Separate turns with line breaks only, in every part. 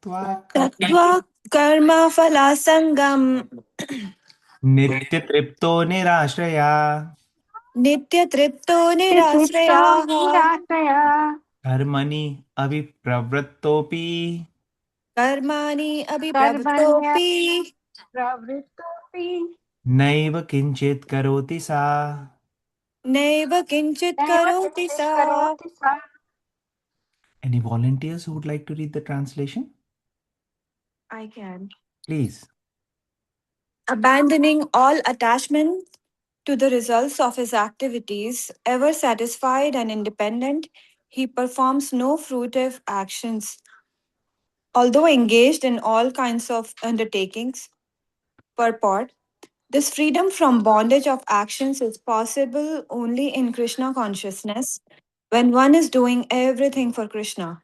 Tattva karma falasangam
नित्यतृप्तो निराश्रया
nitya tripto
Tripto
nirasrayaha
Nirasaya
कर्मणि अभिप्रवृत्तोऽपि
karmani
Karmanya
abhiprabhatopi
Pravrittopi
नैव किञ्चित् करोति सा.
naiva kinchit
Naiva
karoti
Kinchit
sa.
Karoti Sa.
Any volunteers who would like to read the translation?
I can.
Please.
Abandoning all attachment to the results of his activities, ever satisfied and independent, he performs no fruitive actions. Although engaged in all kinds of undertakings, purport, this freedom from bondage of actions is possible only in Krishna consciousness when one is doing everything for Krishna.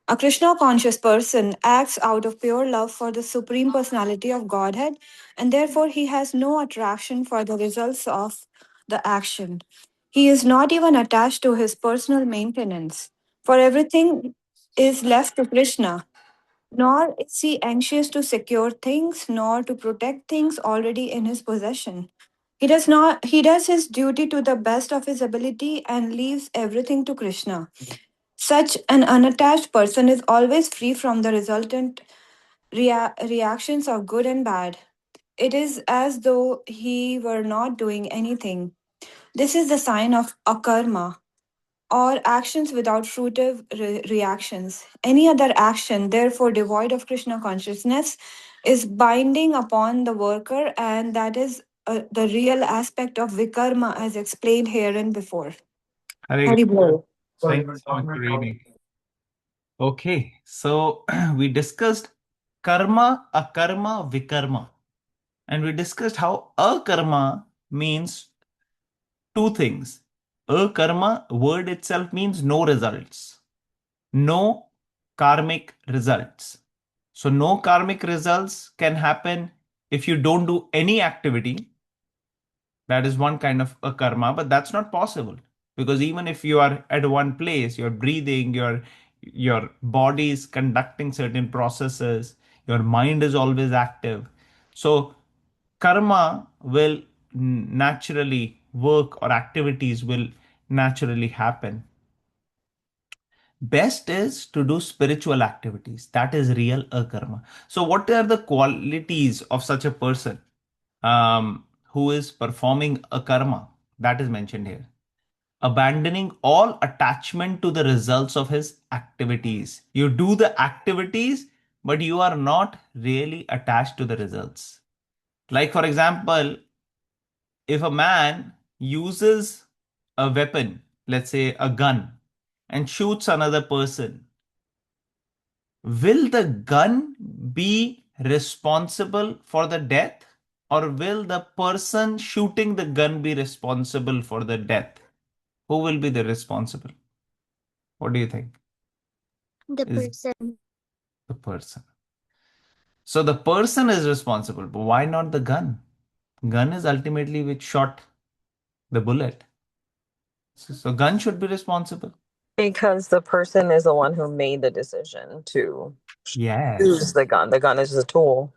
A Krishna conscious person acts out of pure love for the Supreme Personality of Godhead, and therefore he has no attraction for the results of the action. He is not even attached to his personal maintenance, for everything is left to Krishna. Nor is he anxious to secure things, nor to protect things already in his possession. He does his duty to the best of his ability and leaves everything to Krishna. Such an unattached person is always free from the resultant reactions of good and bad. It is as though he were not doing anything. This is the sign of akarma, or actions without fruitive reactions. Any other action, therefore devoid of Krishna consciousness, is binding upon the worker, and that is the real aspect of vikarma as explained herein before.
Hare
Hari bol.
Thank you so much for reading. Okay, so we discussed karma, akarma, vikarma. And we discussed how akarma means two things. Akarma word itself means no results, no karmic results. So, no karmic results can happen if you don't do any activity. That is one kind of a karma, but that's not possible because even if you are at one place, you're breathing, your body is conducting certain processes, your mind is always active. So, karma will naturally work or activities will naturally happen. Best is to do spiritual activities. That is real akarma. So, what are the qualities of such a person who is performing a karma? That is mentioned here. Abandoning all attachment to the results of his activities. You do the activities, but you are not really attached to the results. Like, for example, if a man uses a weapon, let's say a gun, and shoots another person, will the gun be responsible for the death, or will the person shooting the gun be responsible for the death? Who will be the responsible? What do you think?
The
Is
person.
the person. So the person is responsible, but why not the gun? Gun is ultimately which shot the bullet. So gun should be responsible.
Because the person is the one who made the decision to
Yes.
use the gun. The gun is just a tool.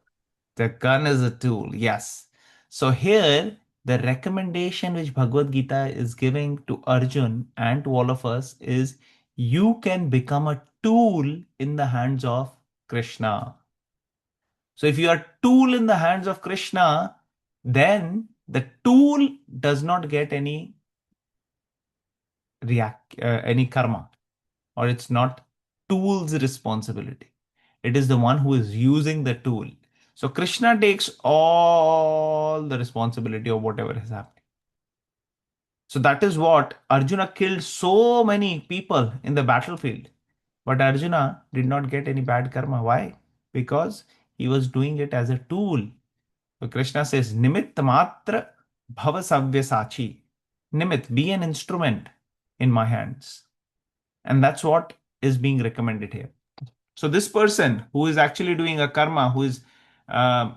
The gun is a tool, yes. So here, the recommendation which Bhagavad Gita is giving to Arjun and to all of us is you can become a tool in the hands of Krishna. So if you are tool in the hands of Krishna, then the tool does not get any karma, or it's not tool's responsibility. It is the one who is using the tool. So Krishna takes all the responsibility of whatever is happening. So that is what Arjuna killed so many people in the battlefield. But Arjuna did not get any bad karma. Why? Because he was doing it as a tool. So Krishna says, Nimit matra bhava savyasachi. Nimit, be an instrument in my hands. And that's what is being recommended here. So this person who is actually doing a karma, who is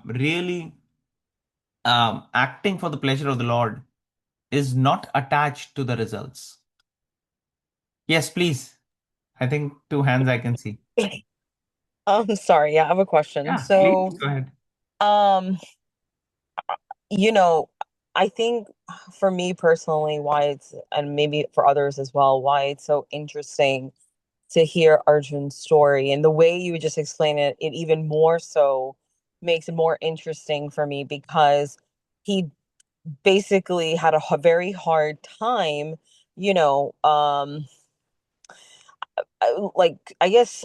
really acting for the pleasure of the Lord, is not attached to the results. Yes, please. I think two hands I can see.
Sorry, yeah, I have a question.
Yeah,
So,
please go ahead.
um, you know, I think for me personally, why it's, and maybe for others as well, why it's so interesting to hear Arjun's story and the way you just explain it, it even more so makes it more interesting for me because he basically had a very hard time, you know, like I guess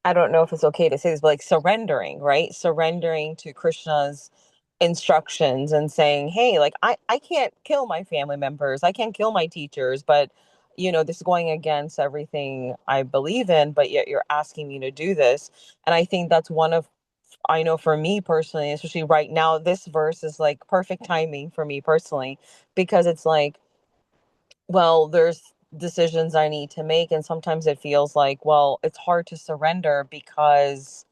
I don't know if it's okay to say this, but like surrendering, right? Surrendering to Krishna's instructions and saying, hey, like I can't kill my family members, I can't kill my teachers, but this is going against everything I believe in, but yet you're asking me to do this. And I think that's one of, I know for me personally, especially right now, this verse is like perfect timing for me personally, because it's like, well, there's decisions I need to make. And sometimes it feels like, well, it's hard to surrender because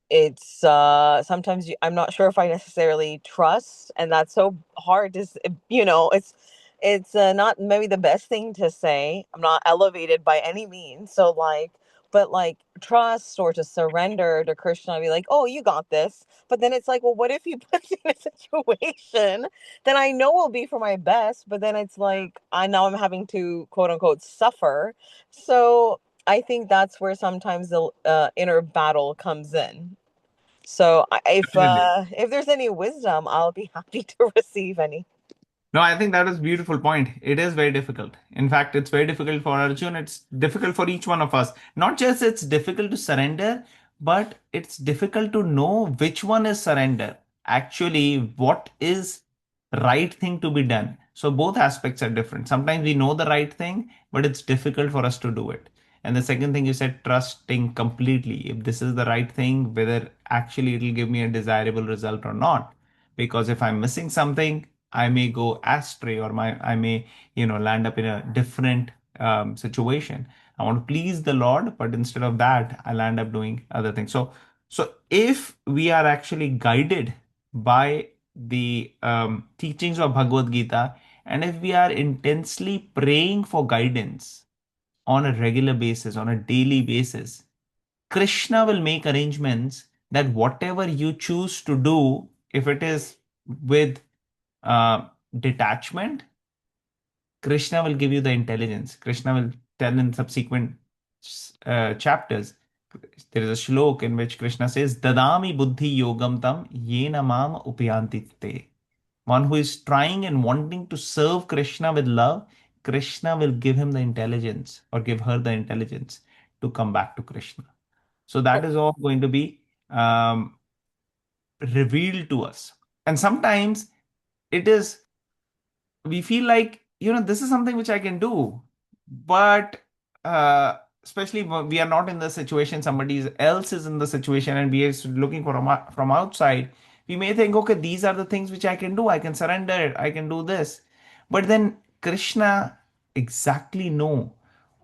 it's sometimes I'm not sure if I necessarily trust, and that's so hard to it's not maybe the best thing to say. I'm not elevated by any means, so like, but like trust or to surrender to Krishna, be like, oh, you got this. But then it's like, well, what if he puts me in a situation that I know will be for my best, but then it's like I'm having to quote unquote suffer. So I think that's where sometimes the inner battle comes in. So
Definitely.
if there's any wisdom, I'll be happy to receive any.
No, I think that is a beautiful point. It is very difficult. In fact, it's very difficult for Arjun. It's difficult for each one of us. Not just it's difficult to surrender, but it's difficult to know which one is surrender. Actually, what is right thing to be done? So both aspects are different. Sometimes we know the right thing, but it's difficult for us to do it. And the second thing you said, trusting completely. If this is the right thing, whether actually it'll give me a desirable result or not. Because if I'm missing something, I may go astray, or I may land up in a different situation. I want to please the Lord, but instead of that, I'll end up doing other things. So if we are actually guided by the teachings of Bhagavad Gita, and if we are intensely praying for guidance on a regular basis, on a daily basis, Krishna will make arrangements that whatever you choose to do, if it is with detachment, Krishna will give you the intelligence. Krishna will tell in subsequent chapters. There is a shlok in which Krishna says, Dadami buddhi yogam tam yena mam upayanti te. One who is trying and wanting to serve Krishna with love, Krishna will give him the intelligence or give her the intelligence to come back to Krishna. So that is all going to be um, revealed to us. And sometimes it is, we feel like, this is something which I can do, but especially when we are not in the situation, somebody else is in the situation, and we are looking from outside, we may think, okay, these are the things which I can do. I can surrender it. I can do this. But then Krishna exactly know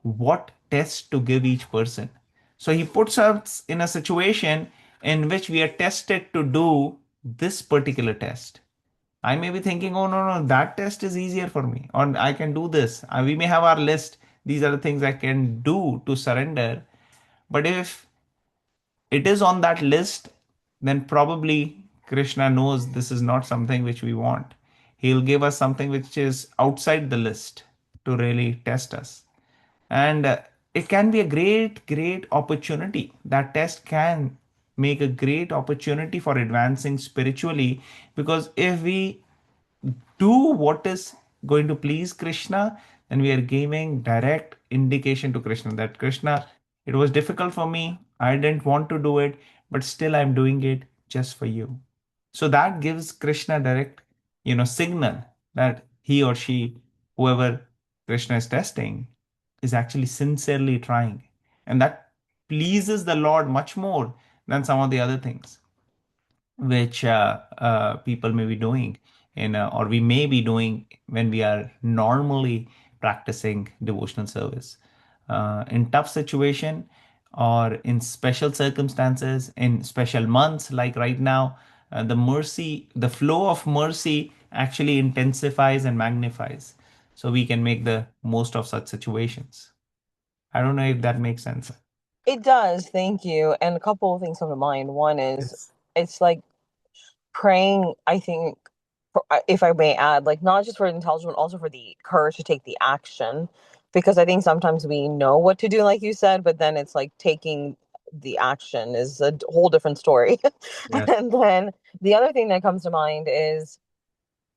what test to give each person. So he puts us in a situation in which we are tested to do this particular test. I may be thinking, oh, no, no, that test is easier for me, or I can do this. We may have our list. These are the things I can do to surrender. But if it is on that list, then probably Krishna knows this is not something which we want. He'll give us something which is outside the list to really test us. And it can be a great, great opportunity. That test can make a great opportunity for advancing spiritually, because if we do what is going to please Krishna, then we are giving direct indication to Krishna that, Krishna, it was difficult for me. I didn't want to do it, but still I'm doing it just for you. So that gives Krishna direct, signal that he or she, whoever Krishna is testing, is actually sincerely trying. And that pleases the Lord much more than some of the other things which people may be doing or we may be doing when we are normally practicing devotional service. In tough situation or in special circumstances, in special months like right now, the flow of mercy actually intensifies and magnifies. So we can make the most of such situations. I don't know if that makes sense.
It does, thank you. And a couple of things come to mind. One is
Yes.
it's like praying, I think, if I may add, like not just for the intelligence, but also for the courage to take the action. Because I think sometimes we know what to do, like you said, but then it's like taking the action is a whole different story.
Yes.
And then the other thing that comes to mind is,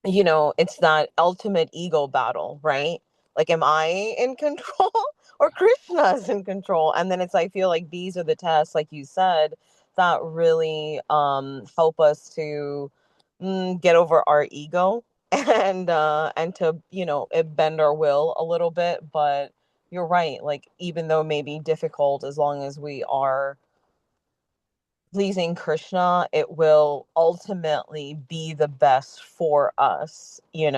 it's that ultimate ego battle, right? Like, am I in control or Krishna's in control? And then I feel like these are the tests, like you said, that really help us to get over our ego and to, bend our will a little bit. But you're right. Like, even though it may be difficult, as long as we are pleasing Krishna, it will ultimately be the best for us,
Yeah,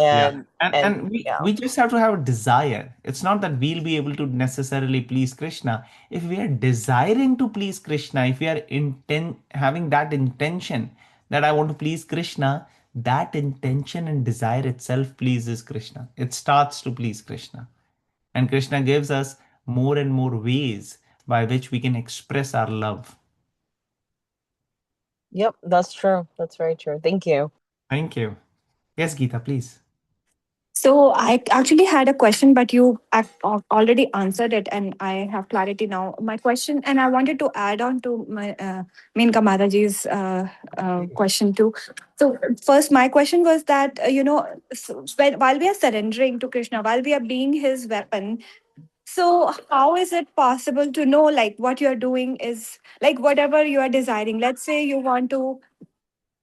yeah.
and
And we
yeah.
we just have to have a desire. It's not that we'll be able to necessarily please Krishna. If we are desiring to please Krishna, if we are having that intention that I want to please Krishna, that intention and desire itself pleases Krishna. It starts to please Krishna. And Krishna gives us more and more ways by which we can express our love.
Yep, that's true. That's very true. Thank you.
Thank you. Yes, Geeta, please.
So I actually had a question, but you already answered it, and I have clarity now. My question, and I wanted to add on to my Menka Mataji's question too. So first, my question was that while we are surrendering to Krishna, while we are being His weapon, so how is it possible to know like what you're doing is like whatever you are desiring? Let's say you want to,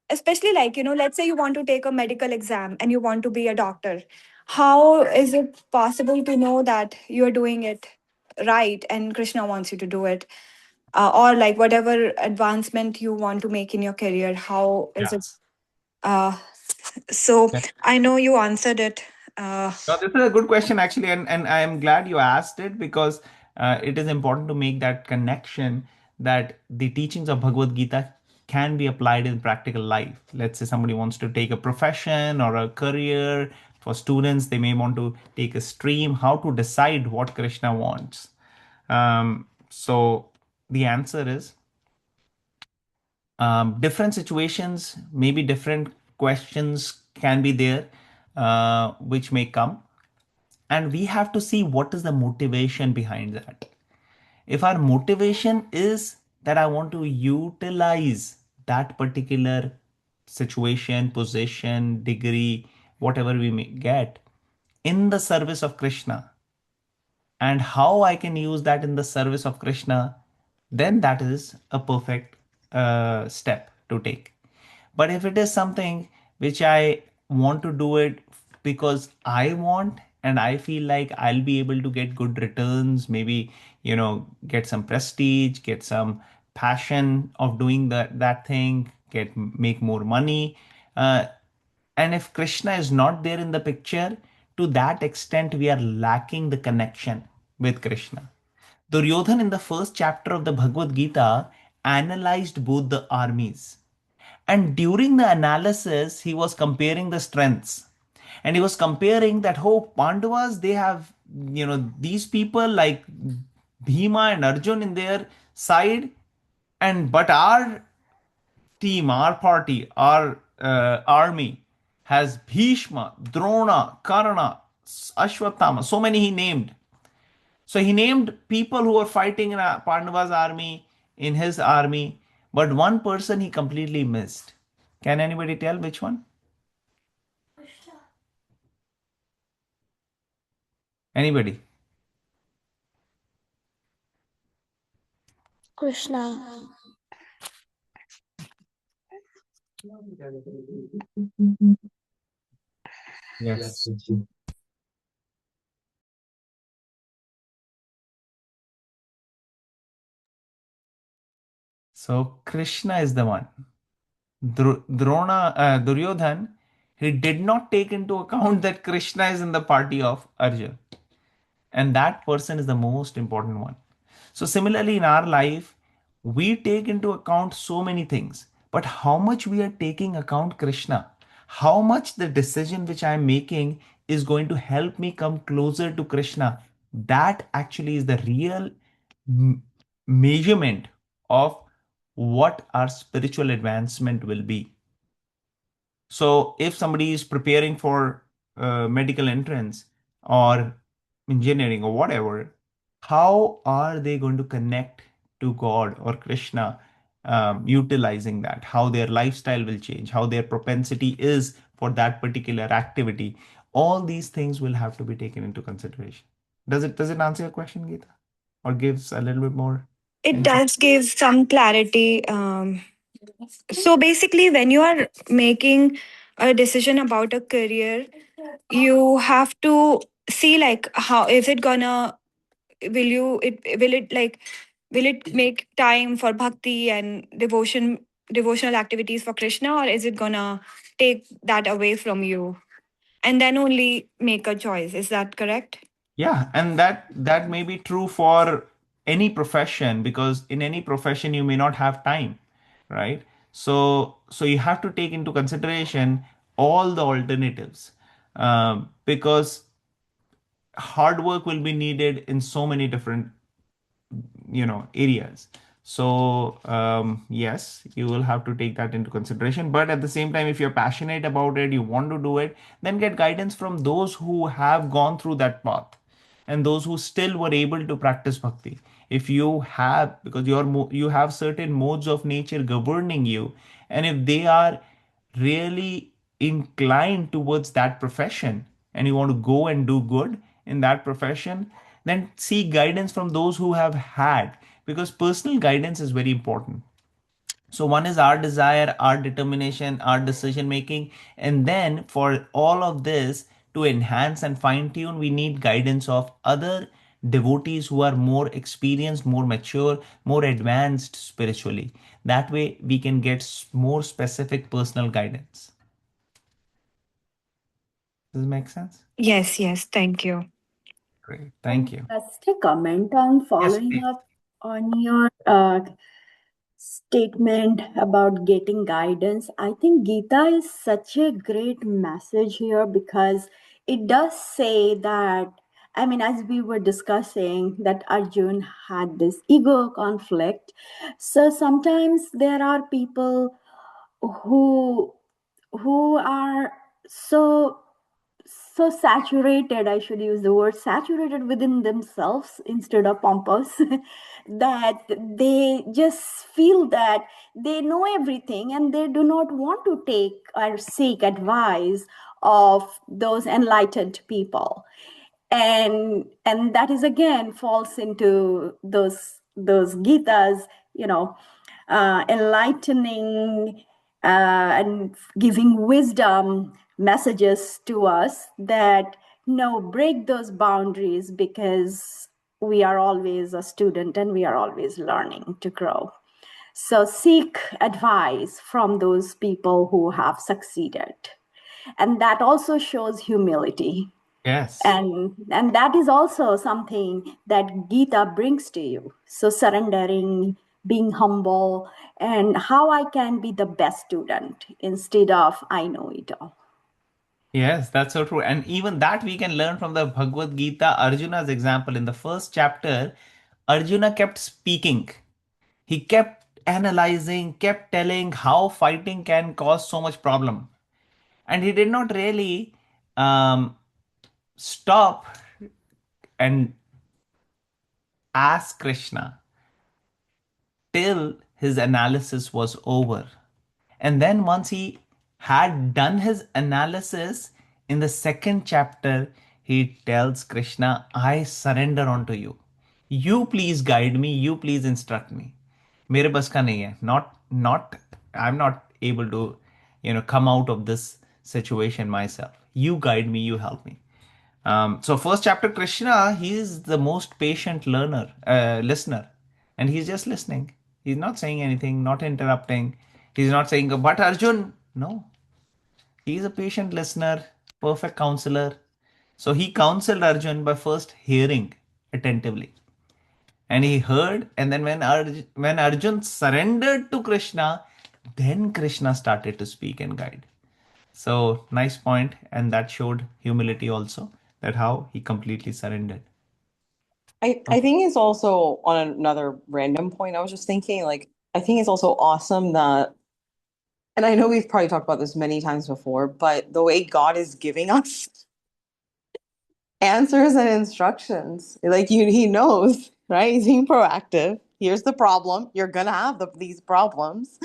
especially like let's say you want to take a medical exam and you want to be a doctor. How is it possible to know that you're doing it right and Krishna wants you to do it? Or like whatever advancement you want to make in your career, how is
Yeah.
it? uh, so I know you answered it.
No, this is a good question actually, and I am glad you asked it because it is important to make that connection that the teachings of Bhagavad Gita can be applied in practical life. Let's say somebody wants to take a profession or a career. For students, they may want to take a stream. How to decide what Krishna wants? So the answer is different situations, maybe different questions can be there, which may come, and we have to see what is the motivation behind that. If our motivation is that I want to utilize that particular situation, position, degree, whatever we may get in the service of Krishna, and how I can use that in the service of Krishna, then that is a perfect step to take. But if it is something which I want to do it because I want and I feel like I'll be able to get good returns, maybe, get some prestige, get some passion of doing that thing, make more money. Uh, and if Krishna is not there in the picture, to that extent, we are lacking the connection with Krishna. Duryodhan in the first chapter of the Bhagavad Gita analyzed both the armies. And during the analysis, he was comparing the strengths. And he was comparing that, oh, Pandavas, they have, these people like Bhima and Arjun in their side. And but our team, our party, our army has Bhishma, Drona, Karna, Ashwatthama, so many he named. So he named people who were fighting in Pandava's army, in his army, but one person he completely missed. Can anybody tell which one? Anybody?
Krishna.
Yes. So Krishna is the one. Duryodhan, he did not take into account that Krishna is in the party of Arjun. And that person is the most important one. So similarly in our life, we take into account so many things, but how much we are taking account Krishna, how much the decision which I am making is going to help me come closer to Krishna, that actually is the real measurement of what our spiritual advancement will be. So if somebody is preparing for medical entrance or engineering or whatever, how are they going to connect to God or Krishna, utilizing that? How their lifestyle will change, how their propensity is for that particular activity. All these things will have to be taken into consideration. Does it answer your question, Geeta? Or gives a little bit more
It
insight?
does give some clarity. So basically, when you are making a decision about a career, you have to see like how is it gonna will it make time for bhakti and devotional activities for Krishna, or is it gonna take that away from you, and then only make a choice? Is that correct?
Yeah, and that may be true for any profession, because in any profession you may not have time, right? So you have to take into consideration all the alternatives, because hard work will be needed in so many different areas. So yes, you will have to take that into consideration, but at the same time, if you're passionate about it, you want to do it, then get guidance from those who have gone through that path and those who still were able to practice bhakti. If you have, because you have certain modes of nature governing you, and if they are really inclined towards that profession and you want to go and do good in that profession, then seek guidance from those who have had, because personal guidance is very important. So one is our desire, our determination, our decision making, and then for all of this to enhance and fine tune, we need guidance of other devotees who are more experienced, more mature, more advanced spiritually. That way we can get more specific personal guidance. Does it make sense?
Yes, yes. Thank you.
Great. Thank you.
Just a comment on
Yes,
following
please.
up on your statement about getting guidance. I think Gita is such a great message here because it does say that, I mean, as we were discussing, that Arjun had this ego conflict. So sometimes there are people who are so saturated, I should use the word saturated within themselves instead of pompous, that they just feel that they know everything and they do not want to take or seek advice of those enlightened people. And that is again falls into those Gitas, you know, enlightening and giving wisdom messages to us that no, break those boundaries because we are always a student and we are always learning to grow. So seek advice from those people who have succeeded. And that also shows humility.
Yes.
And that is also something that Gita brings to you. So surrendering, being humble, and how I can be the best student instead of I know it all.
Yes, that's so true. And even that we can learn from the Bhagavad Gita, Arjuna's example. In the first chapter, Arjuna kept speaking. He kept analyzing, kept telling how fighting can cause so much problem. And he did not really um, stop and ask Krishna till his analysis was over. And then once he had done his analysis in the second chapter, he tells Krishna, I surrender unto you. You please guide me, you please instruct me. मेरे बस का नहीं है. Not I'm not able to come out of this situation myself. You guide me, you help me. So first chapter, Krishna, he is the most patient listener, and he's just listening. He's not saying anything, not interrupting. He's not saying, "But Arjun," no. He is a patient listener, perfect counselor. So he counseled Arjun by first hearing attentively, and he heard. And then when Arjun surrendered to Krishna, then Krishna started to speak and guide. So nice point, and that showed humility also, that how he completely surrendered.
I think it's also on another random point. I was just thinking, like, I think it's also awesome that, and I know we've probably talked about this many times before, but the way God is giving us answers and instructions, like he knows, right? He's being proactive. Here's the problem. You're gonna have these problems,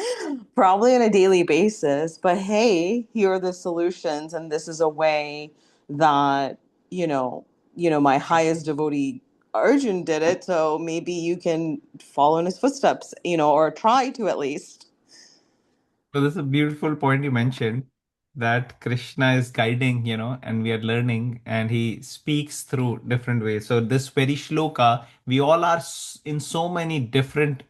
probably on a daily basis. But hey, here are the solutions, and this is a way that my highest devotee Arjun did it. So maybe you can follow in his footsteps, or try to at least.
So this is a beautiful point you mentioned, that Krishna is guiding, and we are learning, and he speaks through different ways. So this very shloka, we all are in so many different,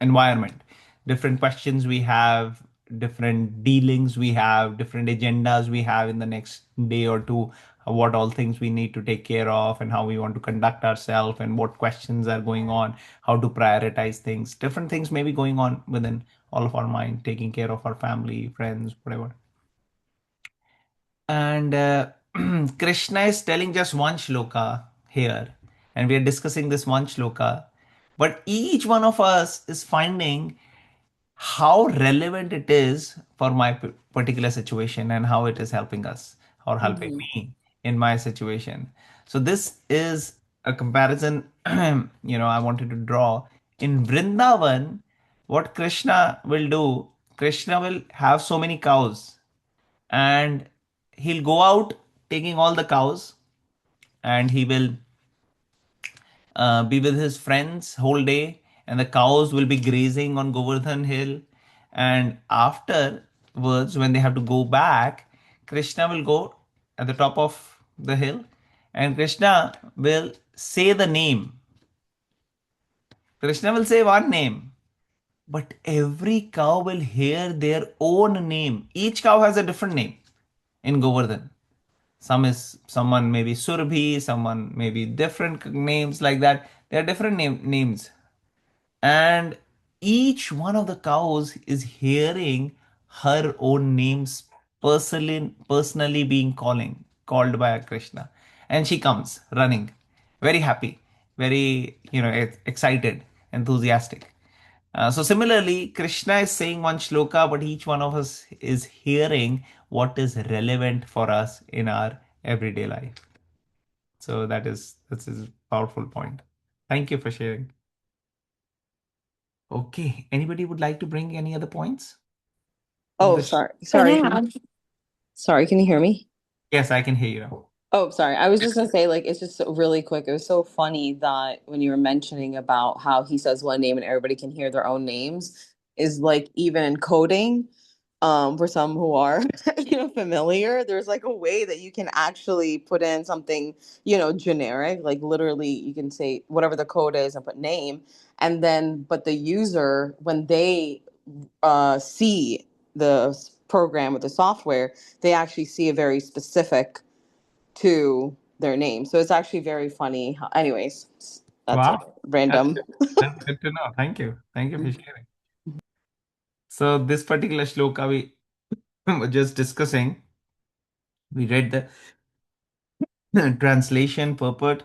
environment, different questions we have, different dealings we have, different agendas we have in the next day or two, what all things we need to take care of, and how we want to conduct ourselves, and what questions are going on, how to prioritize things. Different things may be going on within all of our mind, taking care of our family, friends, whatever. And Krishna is telling just one shloka here, and we are discussing this one shloka, but each one of us is finding how relevant it is for my particular situation, and how it is helping us or helping me in my situation. So this is a comparison I wanted to draw. In Vrindavan, what Krishna will do, Krishna will have so many cows, and he'll go out taking all the cows, and he will be with his friends whole day, and the cows will be grazing on Govardhan Hill. And afterwards, when they have to go back, Krishna will go at the top of the hill, and Krishna will say the name. Krishna will say one name, but every cow will hear their own name. Each cow has a different name in Govardhan. Someone maybe Surabhi, someone maybe different names like that. There are different names, and each one of the cows is hearing her own names personally being called by Krishna, and she comes running, very happy, very excited, enthusiastic. So similarly, Krishna is saying one shloka, but each one of us is hearing what is relevant for us in our everyday life. So that's a powerful point. Thank you for sharing. Okay. Anybody would like to bring any other points?
Oh,
This.
sorry.
Can I add?
Sorry, can you hear me?
Yes, I can hear you now.
Oh, sorry. I was just gonna say, like, it's just really quick. It was so funny that when you were mentioning about how he says one name and everybody can hear their own names, is like even in coding, for some who are familiar, there's like a way that you can actually put in something, generic, like literally you can say whatever the code is and put name, and then but the user, when they see the program or the software, they actually see a very specific to their name. So it's actually very funny. Anyways, that's
Wow.
it. Random.
That's good to know. Thank you. Thank you for sharing. So this particular shloka we were just discussing, we read the translation purport.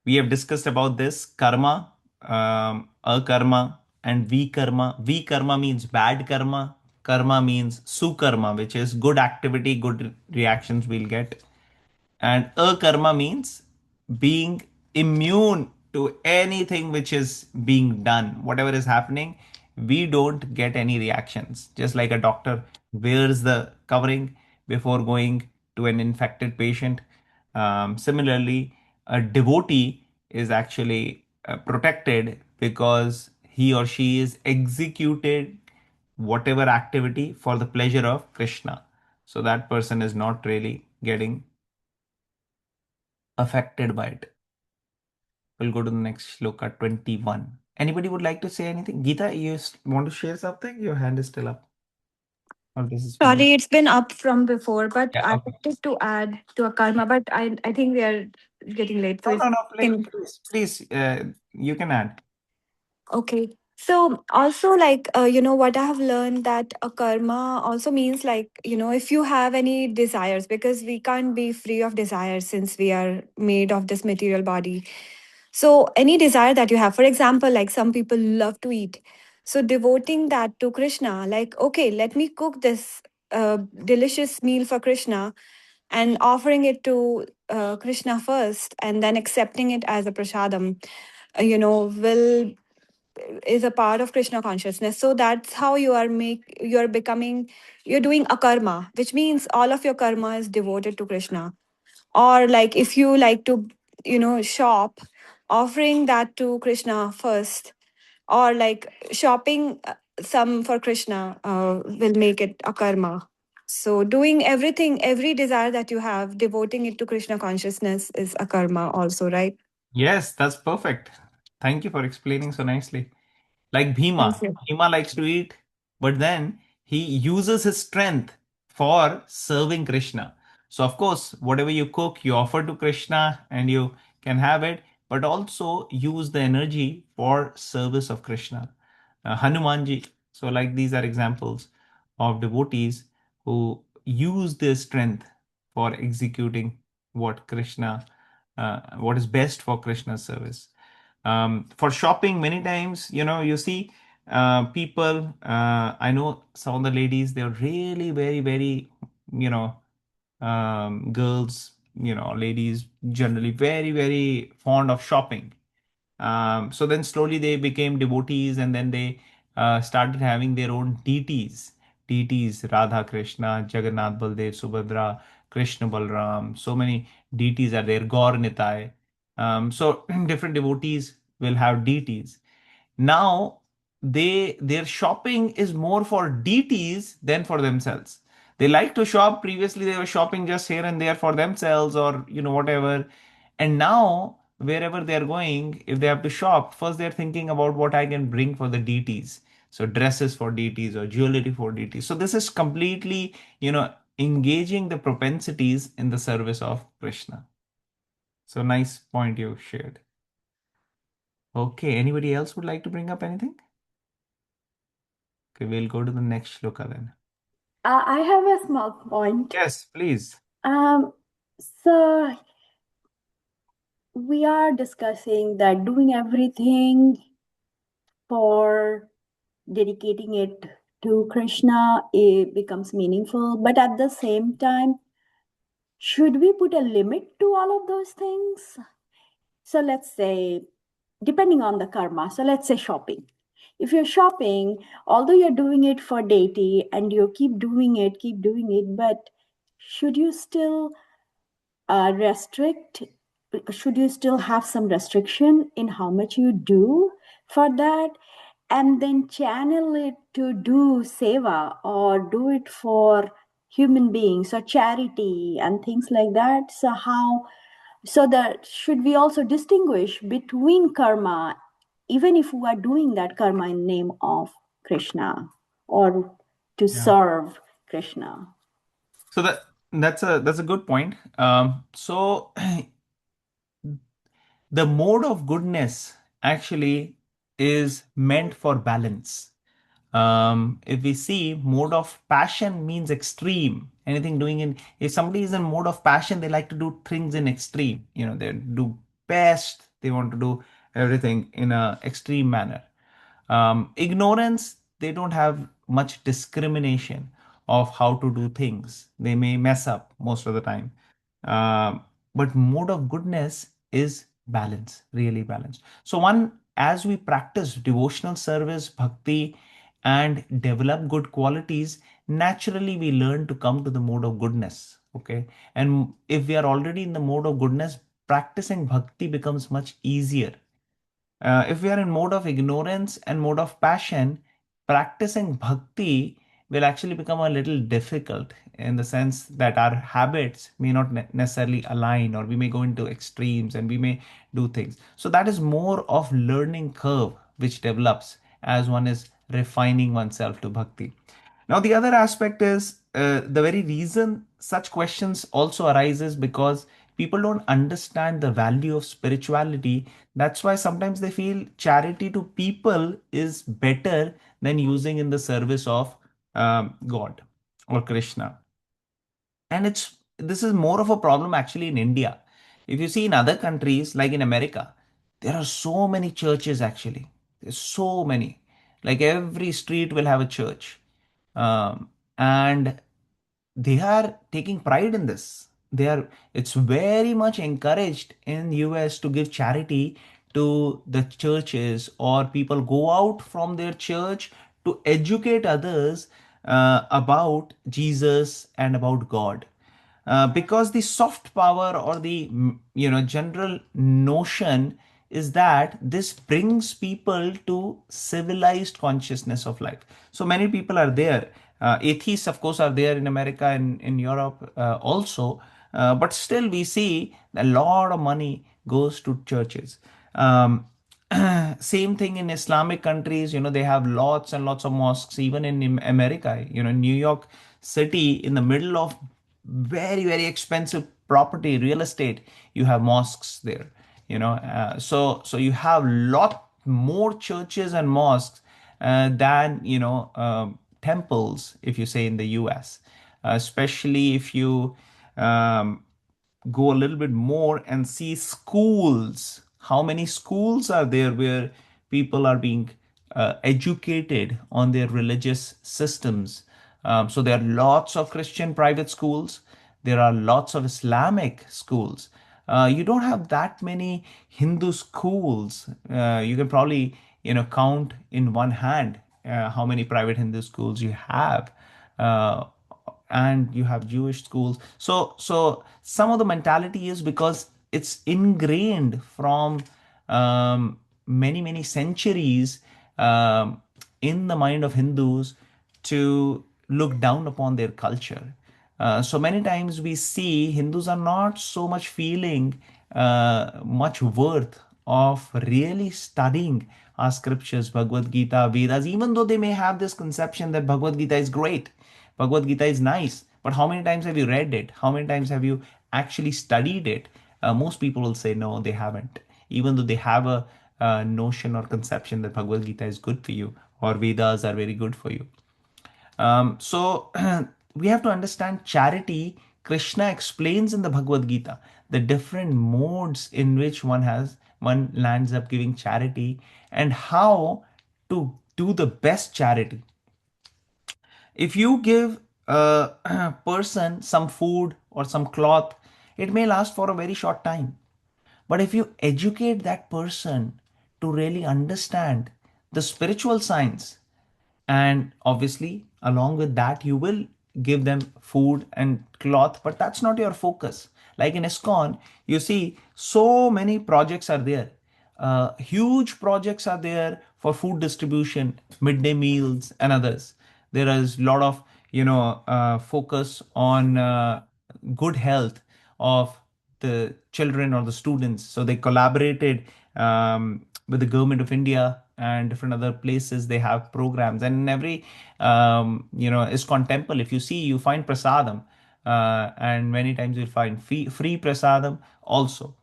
We have discussed about this karma, akarma, and vikarma. Vikarma means bad karma. Karma means sukarma, which is good activity, good reactions we'll get. And akarma means being immune to anything which is being done. Whatever is happening, we don't get any reactions. Just like a doctor wears the covering before going to an infected patient. Similarly, a devotee is actually protected because he or she is executed whatever activity for the pleasure of Krishna. So that person is not really getting affected by it. We'll go to the next shloka 21. Anybody would like to say anything? Geeta, you want to share something? Your hand is still up. Or this is me.
Sorry, it's been up from before, but
Yeah,
I
okay.
wanted to add to a karma, but I think we are getting late. So
No,
if
no, no.
can
Please, you can add.
okay. So also like what I have learned that a karma also means like if you have any desires, because we can't be free of desires since we are made of this material body. So any desire that you have, for example, like some people love to eat, so devoting that to Krishna, like okay, let me cook this delicious meal for Krishna and offering it to Krishna first and then accepting it as a prasadam, will is a part of Krishna consciousness. So that's how you're becoming, you're doing a karma, which means all of your karma is devoted to Krishna. Or like if you like to shop, offering that to Krishna first, or like shopping some for Krishna will make it a karma. So doing everything, every desire that you have, devoting it to Krishna consciousness is a karma also, right?
Yes, that's perfect. Thank you for explaining so nicely. Like
Thank
Bhima.
you.
Bhima likes to eat, but then he uses his strength for serving Krishna. So, of course, whatever you cook, you offer to Krishna and you can have it, but also use the energy for service of Krishna. Hanumanji. So, like these are examples of devotees who use their strength for executing what Krishna, what is best for Krishna's service. For shopping, many times, you see people, I know some of the ladies, they're really very, very, you know, girls, ladies generally very, very fond of shopping. So then slowly they became devotees, and then they started having their own deities, Radha Krishna, Jagannath Baldev, Subhadra, Krishna Balram. So many deities are there, Gaur Nitai. So different devotees will have deities. Now their shopping is more for deities than for themselves. They like to shop. Previously they were shopping just here and there for themselves, or whatever. And now wherever they're going, if they have to shop, first they're thinking about what I can bring for the deities. So dresses for deities or jewelry for deities. So this is completely engaging the propensities in the service of Krishna. So nice point you shared. Okay, anybody else would like to bring up anything? Okay, we'll go to the next shloka then.
I have a small point.
Yes, please.
So we are discussing that doing everything for dedicating it to Krishna, it becomes meaningful. But at the same time, should we put a limit to all of those things? So let's say, depending on the karma, so let's say shopping. If you're shopping, although you're doing it for deity and you keep doing it, but should you still restrict? Should you still have some restriction in how much you do for that? And then channel it to do seva or do it for human beings or charity and things like that. So that should we also distinguish between karma, even if we are doing that karma in name of Krishna or to
Yeah.
serve Krishna?
So that's a good point. So the mode of goodness actually is meant for balance. If we see, mode of passion means extreme. Anything doing in, if somebody is in mode of passion, they like to do things in extreme. They do best. They want to do everything in a extreme manner. Ignorance, they don't have much discrimination of how to do things. They may mess up most of the time. But mode of goodness is balance, really balance. So one, as we practice devotional service, bhakti, and develop good qualities, naturally we learn to come to the mode of goodness. Okay. And if we are already in the mode of goodness, practicing bhakti becomes much easier. If we are in mode of ignorance and mode of passion, practicing bhakti will actually become a little difficult, in the sense that our habits may not necessarily align, or we may go into extremes and we may do things. So that is more of learning curve which develops as one is refining oneself to bhakti. Now the other aspect is the very reason such questions also arises because People don't understand the value of spirituality. That's why sometimes they feel charity to people is better than using in the service of God or Krishna. And it's this is more of a problem actually in India. If you see in other countries like in America, there are so many churches actually. There's so many. Like every street will have a church. And they are taking pride in this. They are It's very much encouraged in US to give charity to the churches, or people go out from their church to educate others about Jesus and about God. Because the soft power or the general notion is that this brings people to civilized consciousness of life. So many people are there. Atheists, of course, are there in America and in Europe also. But still, we see a lot of money goes to churches. Um, Same thing in Islamic countries. They have lots and lots of mosques. Even in America, New York City, in the middle of very very expensive property, real estate, you have mosques there. So you have lot more churches and mosques than temples, if you say in the US. Especially if you um, go a little bit more and see schools. How many schools are there where people are being educated on their religious systems? So there are lots of Christian private schools. There are lots of Islamic schools. You don't have that many Hindu schools. You can probably count in one hand how many private Hindu schools you have. Uh, and you have Jewish schools. So some of the mentality is because it's ingrained from many centuries in the mind of Hindus to look down upon their culture. So many times we see Hindus are not so much feeling much worth of really studying our scriptures, Bhagavad Gita, Vedas, even though they may have this conception that Bhagavad Gita is great. Bhagavad Gita is nice, but how many times have you read it? How many times have you actually studied it? Most people will say no, they haven't, even though they have a notion or conception that Bhagavad Gita is good for you or Vedas are very good for you. So we have to understand charity. Krishna explains in the Bhagavad Gita the different modes in which one lands up giving charity and how to do the best charity. If you give a person some food or some cloth, it may last for a very short time. But if you educate that person to really understand the spiritual science, and obviously along with that you will give them food and cloth, but that's not your focus. Like in ISKCON, you see so many projects are there. Huge projects are there for food distribution, midday meals and others. There is a lot of focus on good health of the children or the students. So they collaborated with the government of India and different other places. They have programs, and in every ISKCON temple, if you see, you find prasadam, and many times you'll find free prasadam also.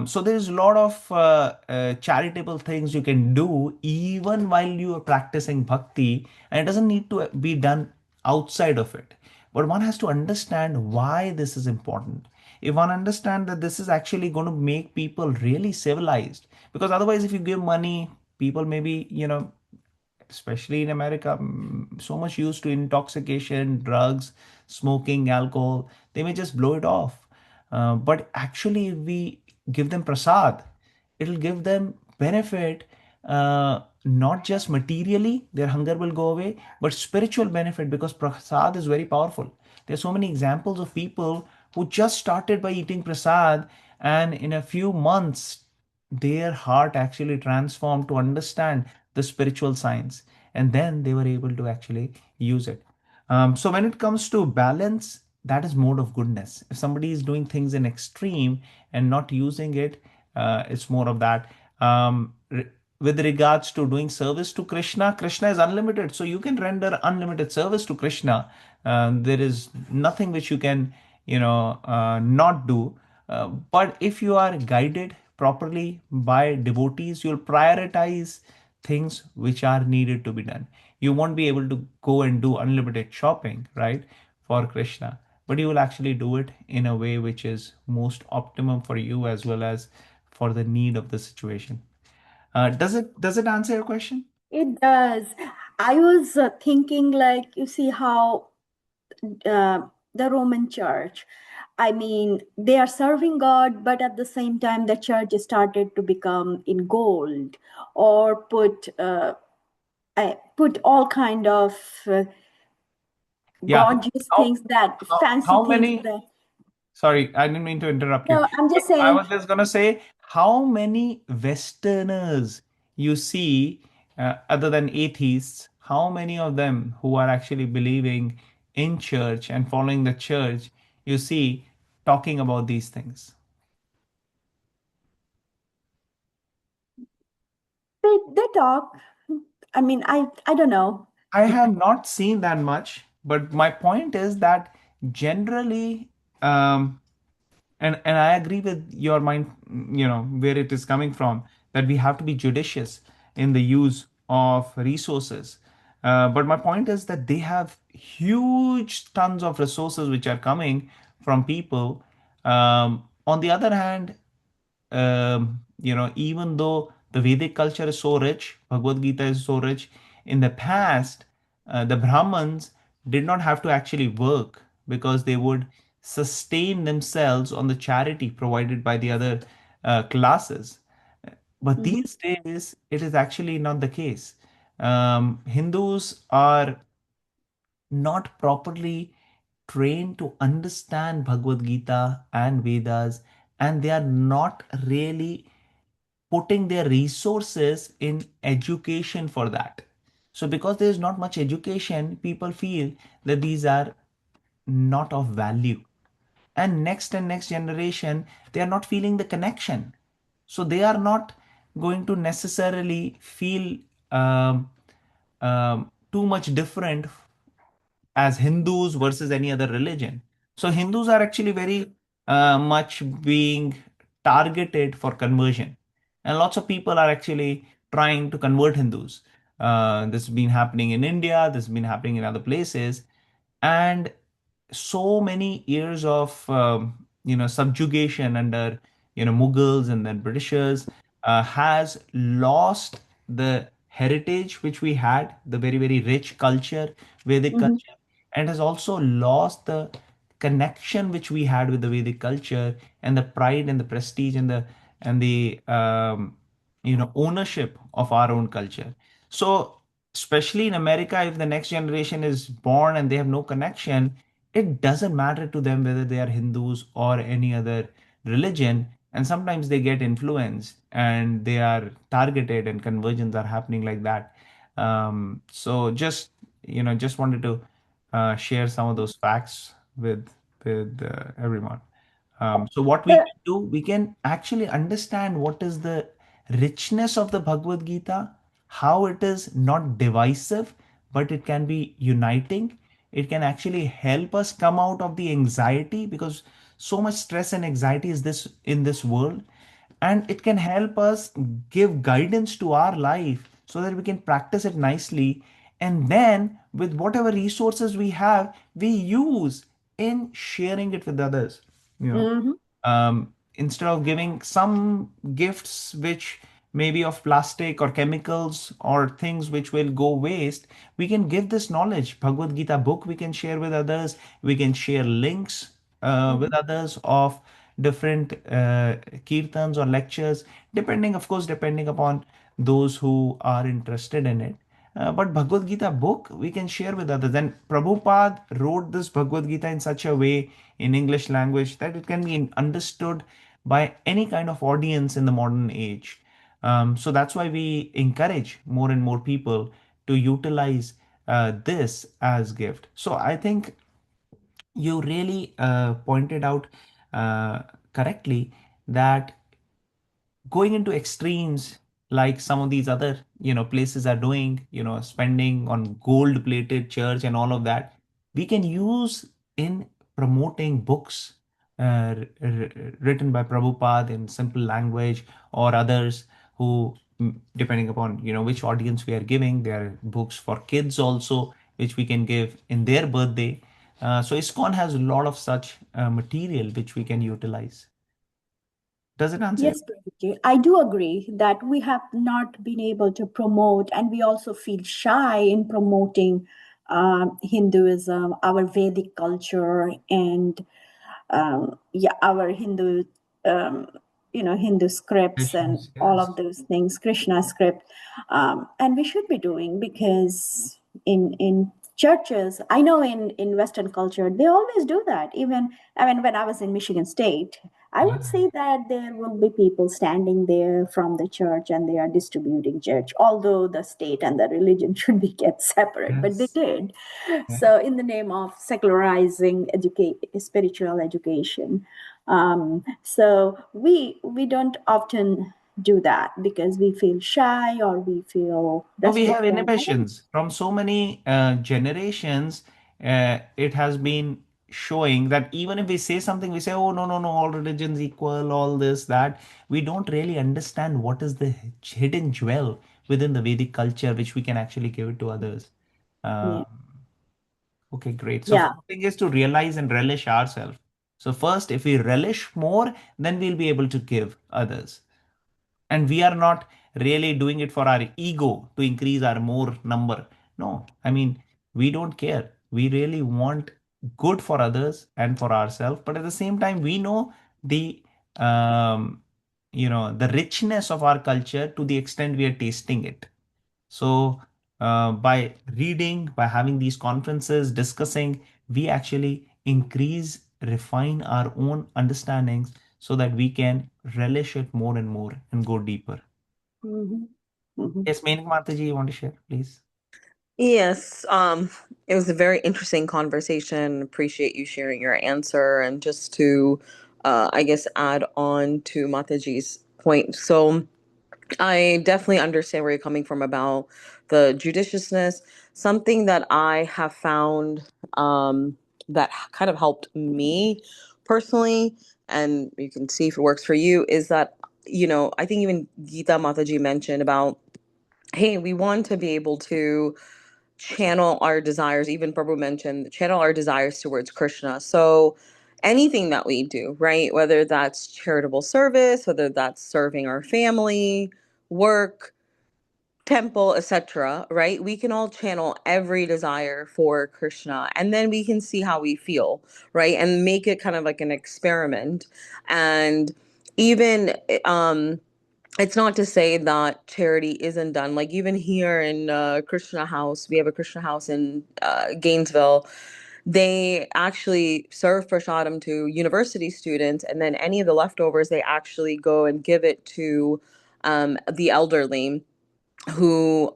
So there's a lot of charitable things you can do even while you are practicing bhakti, and it doesn't need to be done outside of it. But one has to understand why this is important. If one understands that this is actually going to make people really civilized, because otherwise, if you give money, people maybe, especially in America, so much used to intoxication, drugs, smoking, alcohol, they may just blow it off. But actually, if we give them prasad, it'll give them benefit, not just materially, their hunger will go away, but spiritual benefit, because prasad is very powerful. There's so many examples of people who just started by eating prasad, and in a few months their heart actually transformed to understand the spiritual science, and then they were able to actually use it. So when it comes to balance, that is mode of goodness. If somebody is doing things in extreme and not using it, it's more of that. With regards to doing service to Krishna, Krishna is unlimited, so you can render unlimited service to Krishna. There is nothing which you can not do. But if you are guided properly by devotees, you'll prioritize things which are needed to be done. You won't be able to go and do unlimited shopping, right, for Krishna, but you will actually do it in a way which is most optimum for you as well as for the need of the situation. Does it answer your question?
It does. I was thinking, like, you see how the Roman Church, I mean, they are serving God, but at the same time, the church started to become in gold, or put all kind of
Yeah.
gorgeous
How,
things, that fancy
how
things
many?
that.
Sorry, I didn't mean to interrupt you.
No, I'm
But
just
I
saying.
was just gonna say, how many Westerners you see, other than atheists, how many of them who are actually believing in church and following the church, you see talking about these things?
They talk. I mean, I don't know.
I have not seen that much, but my point is that generally, um, and I agree with your mind, where it is coming from, that we have to be judicious in the use of resources. But my point is that they have huge tons of resources which are coming from people. On the other hand, even though the Vedic culture is so rich, Bhagavad Gita is so rich, in the past, the Brahmins did not have to actually work because they would sustain themselves on the charity provided by the other classes. But
Mhm.
these days, it is actually not the case. Hindus are not properly trained to understand Bhagavad Gita and Vedas, and they are not really putting their resources in education for that. So, because there is not much education, people feel that these are not of value. And next generation, they are not feeling the connection. So, they are not going to necessarily feel too much different as Hindus versus any other religion. So Hindus are actually very much being targeted for conversion, and lots of people are actually trying to convert Hindus. This has been happening in India. This has been happening in other places, and so many years of subjugation under Mughals and then Britishers has lost the heritage which we had, the very very rich culture, Vedic
Mhm.
culture, and has also lost the connection which we had with the Vedic culture and the pride and the prestige and the ownership of our own culture. So especially in America, if the next generation is born and they have no connection, it doesn't matter to them whether they are Hindus or any other religion. And sometimes they get influenced and they are targeted, and conversions are happening like that. So just wanted to share some of those facts with everyone. So what we
The
can do, we can actually understand what is the richness of the Bhagavad Gita, how it is not divisive, but it can be uniting. It can actually help us come out of the anxiety, because so much stress and anxiety is this in this world, and it can help us give guidance to our life so that we can practice it nicely, and then with whatever resources we have, we use in sharing it with others. you know
Mhm.
Instead of giving some gifts which may be of plastic or chemicals or things which will go waste, we can give this knowledge. Bhagavad Gita book we can share with others. We can share links with
Mhm.
others of different kirtans or lectures, depending, of course, depending upon those who are interested in it. But Bhagavad Gita book we can share with others. And Prabhupada wrote this Bhagavad Gita in such a way in English language that it can be understood by any kind of audience in the modern age. So that's why we encourage more and more people to utilize this as gift. So I think you really pointed out correctly that going into extremes, like some of these other places are doing, spending on gold plated church and all of that, we can use in promoting books, written by Prabhupada in simple language, or others who, depending upon which audience we are giving, there are books for kids also, which we can give in their birthday. So ISKCON has a lot of such material which we can utilize. Does it answer?
Yes, Prabhuji, I do agree that we have not been able to promote, and we also feel shy in promoting Hinduism, our Vedic culture, and yeah, our Hindu, um, Hindu scripts and
Questions?
all
Yes.
of those things, Krishna script, and we should be doing, because in churches, I know in Western culture they always do that. Even, I mean, when I was in Michigan State, I would
Yeah.
say that there will be people standing there from the church and they are distributing church, although the state and the religion should be kept separate, but they
Yes.
did.
Yeah.
So, in the name of secularizing spiritual education, so we don't often do that because we feel shy or we feel
No, we have
restricted. I don't.
inhibitions from so many generations. It has been showing that even if we say something, we say, "Oh, no, no, no, all religions equal, all this, that." We don't really understand what is the hidden jewel within the Vedic culture, which we can actually give it to others.
Yeah,
Um, okay, great. So
yeah.
first thing is to realize and relish ourselves. So first, if we relish more, then we'll be able to give others. And we are not really doing it for our ego to increase our more number. No, I mean, we don't care. We really want good for others and for ourselves, but at the same time we know the um, the richness of our culture to the extent we are tasting it. So by reading, by having these conferences, discussing, we actually increase, refine our own understandings so that we can relish it more and more and go deeper.
Hmm. Hmm.
Yes, Menik Mataji, you want to share, please?
Yes, it was a very interesting conversation. Appreciate you sharing your answer. And just to, I guess, add on to Mataji's point. So I definitely understand where you're coming from about the judiciousness. Something that I have found that kind of helped me personally, and you can see if it works for you, is that, I think even Gita Mataji mentioned about, hey, we want to be able to channel our desires. Even Prabhu mentioned channel our desires towards Krishna. So anything that we do, right? Whether that's charitable service, whether that's serving our family, work, temple, etc., right? We can all channel every desire for Krishna, and then we can see how we feel, right? And make it kind of like an experiment. And even it's not to say that charity isn't done. Like even here in Krishna House, we have a Krishna House in Gainesville. They actually serve prasadam to university students, and then any of the leftovers, they actually go and give it to the elderly who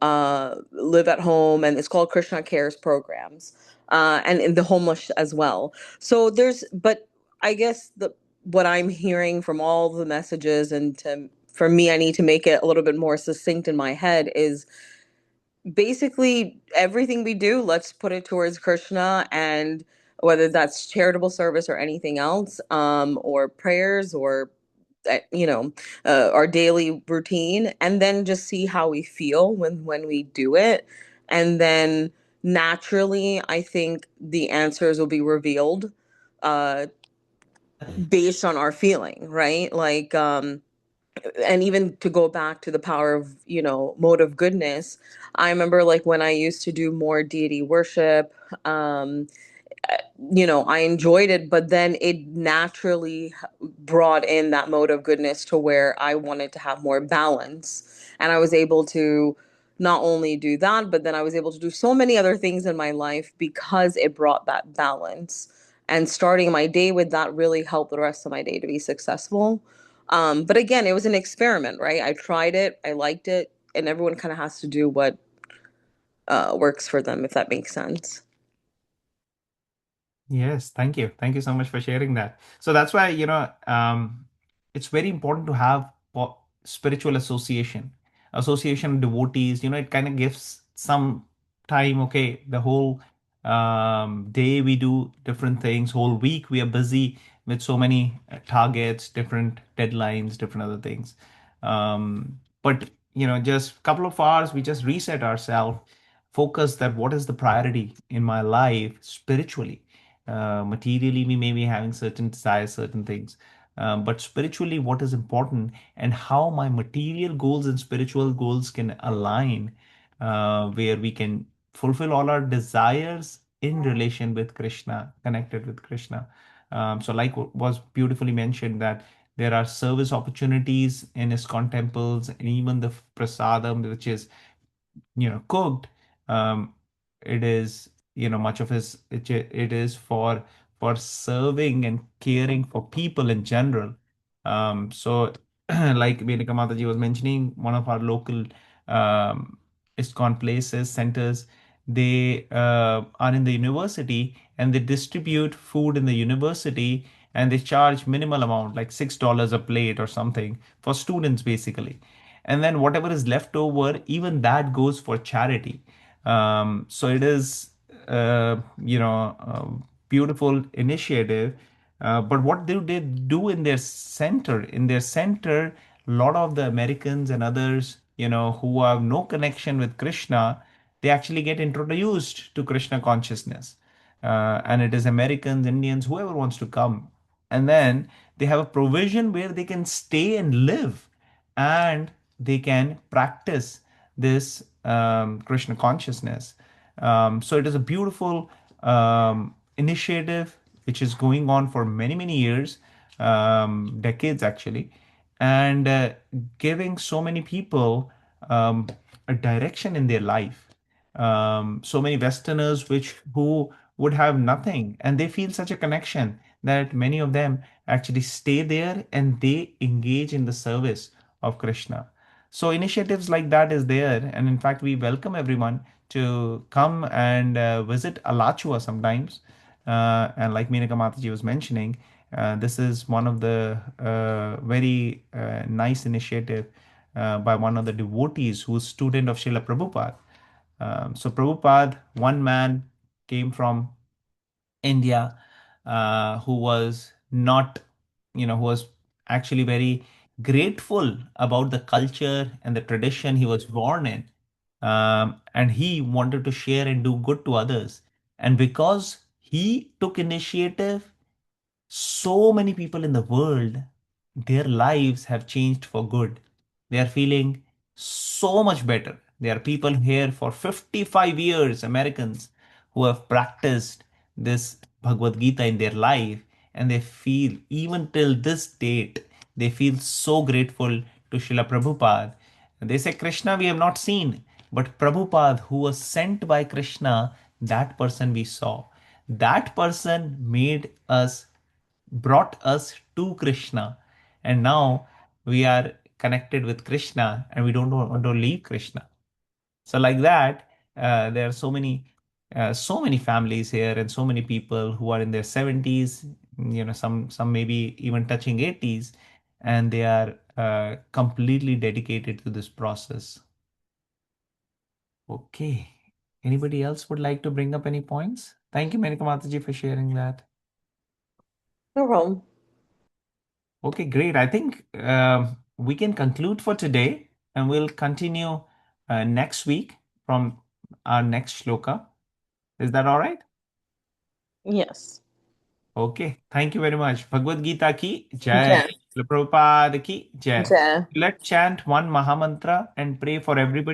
live at home, and it's called Krishna Cares programs, and in the homeless as well. So but I guess what I'm hearing from all the messages, and for me, I need to make it a little bit more succinct in my head, is basically everything we do, let's put it towards Krishna, and whether that's charitable service or anything else, or prayers, or you know our daily routine, and then just see how we feel when we do it, and then naturally I think the answers will be revealed uh based on our feeling, right? Like and even to go back to the power of mode of goodness, I remember like when I used to do more deity worship, um I enjoyed it, but then it naturally brought in that mode of goodness to where I wanted to have more balance. And I was able to not only do that, but then I was able to do so many other things in my life because it brought that balance. And starting my day with that really helped the rest of my day to be successful. But again, it was an experiment, right? I tried it, I liked it, and everyone kind of has to do what works for them, if that makes sense.
Yes, thank you. Thank you so much for sharing that. So that's why, it's very important to have spiritual association devotees. It kind of gives some time, okay, the whole day we do different things. Whole week we are busy with so many targets, different deadlines, different other things. But just a couple of hours, we just reset ourselves, focus that what is the priority in my life spiritually. Materially, we may be having certain desires, certain things. But spiritually, what is important and how my material goals and spiritual goals can align, where we can fulfill all our desires in relation with Krishna, connected with Krishna. So, like was beautifully mentioned, that there are service opportunities in ISKCON temples, and even the prasadam, which is cooked. um, it is much of it is for serving and caring for people in general. So like Vedika Mataji was mentioning, one of our local um, ISKCON places, centers, they are in the university, and they distribute food in the university, and they charge minimal amount like $6 a plate or something for students basically. And then whatever is left over, even that goes for charity. So it is beautiful initiative. But what do they do in their center? In their center, a lot of the Americans and others, who have no connection with Krishna, they actually get introduced to Krishna consciousness. And it is Americans, Indians, whoever wants to come. And then they have a provision where they can stay and live, and they can practice this Krishna consciousness. So it is a beautiful initiative which is going on for many, many years, decades actually, and giving so many people a direction in their life. So many Westerners who would have nothing, and they feel such a connection that many of them actually stay there and they engage in the service of Krishna. So initiatives like that is there, and in fact, we welcome everyone to come and visit Alachua sometimes. And like Menaka Mataji was mentioning, this is one of the very nice initiative by one of the devotees who's student of Srila Prabhupada. So Prabhupada, one man, came from India, who was not, who was actually very grateful about the culture and the tradition he was born in. And he wanted to share and do good to others. And because he took initiative, so many people in the world, their lives have changed for good. They are feeling so much better. There are people here for 55 years, Americans, who have practiced this Bhagavad Gita in their life, and they feel, even till this date, they feel so grateful to Srila Prabhupada. And they say, Krishna we have not seen, but Prabhupada, who was sent by Krishna, that person we saw. That person brought us to Krishna, and now we are connected with Krishna, and we don't want to leave Krishna. So like that, there are so many families here, and so many people who are in their 70s, some maybe even touching 80s, and they are completely dedicated to this process. Okay. Anybody else would like to bring up any points? Thank you, Menika Mataji, for sharing that.
No problem.
Okay, great. I think we can conclude for today, and we'll continue next week from our next shloka. Is that all right?
Yes.
Okay. Thank you very much. Bhagavad Gita ki jai.
Okay.
Srila Prabhupada ki jai.
Okay.
Let's chant one Mahamantra and pray for everybody.